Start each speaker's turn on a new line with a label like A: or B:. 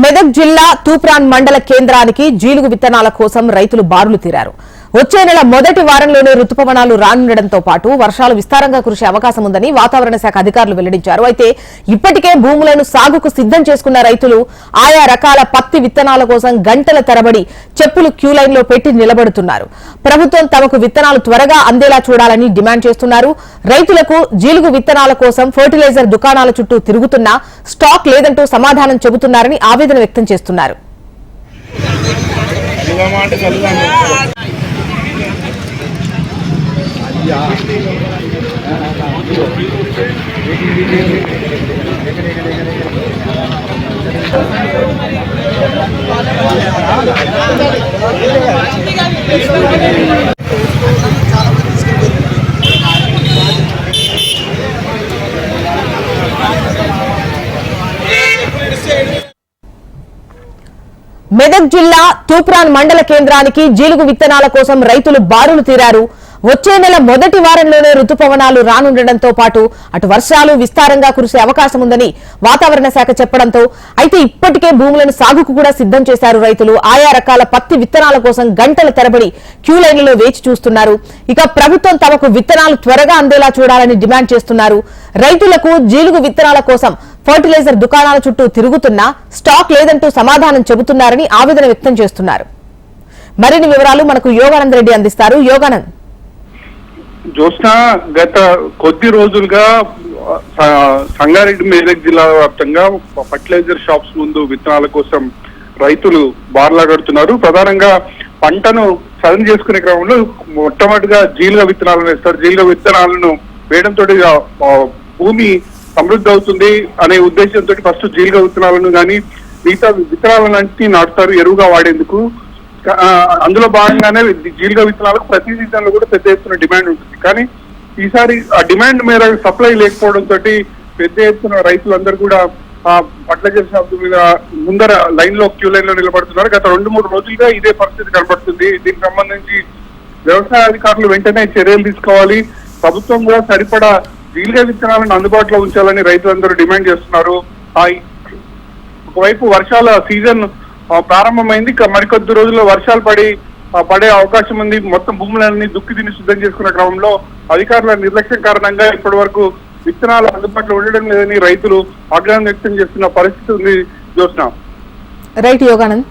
A: మెదక్ జిల్లా తూప్రాన్ మండల కేంద్రానికి జీలుగు విత్తనాల కోసం రైతులు బారులు తీరారు. వచ్చే నెల మొదటి వారంలోనే రుతుపవనాలు రానుండడంతో పాటు వర్షాలు విస్తారంగా కురిసే అవకాశం ఉందని వాతావరణ శాఖ అధికారులు వెల్లడించారు. అయితే ఇప్పటికే భూములను సాగుకు సిద్దం చేసుకున్న రైతులు ఆయా రకాల పత్తి విత్తనాల కోసం గంటల తరబడి చెప్పులు క్యూ లైన్ లో పెట్టి నిలబడుతున్నారు. ప్రభుత్వం తమకు విత్తనాలు త్వరగా అందేలా చూడాలని డిమాండ్ చేస్తున్నారు. రైతులకు జీలుగు విత్తనాల కోసం ఫర్టిలైజర్ దుకాణాల చుట్టూ తిరుగుతున్నా స్టాక్ లేదంటూ సమాధానం చెబుతున్నారని ఆవేదన వ్యక్తం చేస్తున్నారు. మెదక్ జిల్లా తూప్రాన్ మండల కేంద్రానికి జీలుగు విత్తనాల కోసం రైతులు బారులు తీరారు. వచ్చే నెల మొదటి వారంలోనే రుతుపవనాలు రానుండడంతో పాటు అటు వర్షాలు విస్తారంగా కురిసే అవకాశం ఉందని వాతావరణ శాఖ చెప్పడంతో అయితే ఇప్పటికే భూములను సాగుకు కూడా సిద్దం చేశారు రైతులు. ఆయా రకాల పత్తి విత్తనాల కోసం గంటల తరబడి క్యూ లైన్లలో వేచి చూస్తున్నారు. ఇక ప్రభుత్వం తమకు విత్తనాలు త్వరగా అందేలా చూడాలని డిమాండ్ చేస్తున్నారు. రైతులకు జీలుగు విత్తనాల కోసం ఫర్టిలైజర్ దుకాణాల చుట్టూ తిరుగుతున్నా స్టాక్ లేదంటూ సమాధానం చెబుతున్నారని ఆవేదన వ్యక్తం చేస్తున్నారు. మరిన్ని వివరాలు మనకు యోగానంద్ రెడ్డి అందిస్తారు. యోగానంద్,
B: జ్యోత్స్న, గత కొద్ది రోజులుగా సంగారెడ్డి మెదక్ జిల్లా వ్యాప్తంగా ఫర్టిలైజర్ షాప్స్ ముందు విత్తనాల కోసం రైతులు బార్లా కడుతున్నారు. ప్రధానంగా పంటను సదం చేసుకునే క్రమంలో మొట్టమొదటిగా జీలుగ విత్తనాలను వేస్తారు. జీలుగ విత్తనాలను వేయడంతో భూమి సమృద్ధి అవుతుంది అనే ఉద్దేశంతో ఫస్ట్ జీలుగ విత్తనాలను కానీ మిగతా విత్తనాలన్నింటినీ నాటుతారు ఎరువుగా వాడేందుకు. అందులో భాగంగానే జీలుగ విత్తనాలకు ప్రతి సీజన్ లో కూడా పెద్ద ఎత్తున డిమాండ్ ఉంటుంది. కానీ ఈసారి ఆ డిమాండ్ మేర సప్లై లేకపోవడంతో పెద్ద ఎత్తున రైతులందరూ కూడా ఫర్టిలైజర్ షాప్ మీద ముందర లైన్ లో క్యూ లైన్ లో నిలబడుతున్నారు. గత 2-3 రోజులుగా ఇదే పరిస్థితి కనబడుతుంది. దీనికి సంబంధించి వ్యవసాయ అధికారులు వెంటనే చర్యలు తీసుకోవాలి. ప్రభుత్వం కూడా సరిపడా జీలుగ విత్తనాలను అందుబాటులో ఉంచాలని రైతులందరూ డిమాండ్ చేస్తున్నారు. ఒకవైపు వర్షాల సీజన్ ప్రారంభమైంది. మరికొద్ది రోజుల్లో వర్షాలు పడే అవకాశం ఉంది. మొత్తం భూములన్నీ దుక్కి తిని సిద్ధం చేసుకున్న క్రమంలో అధికారుల నిర్లక్ష్యం కారణంగా ఇప్పటి వరకు విత్తనాలు అందుబాటులో ఉండడం లేదని రైతులు ఆగ్రహం వ్యక్తం చేస్తున్న పరిస్థితి ఉంది. జ్యోత్స్న.
A: రైట్ యోగానంద్.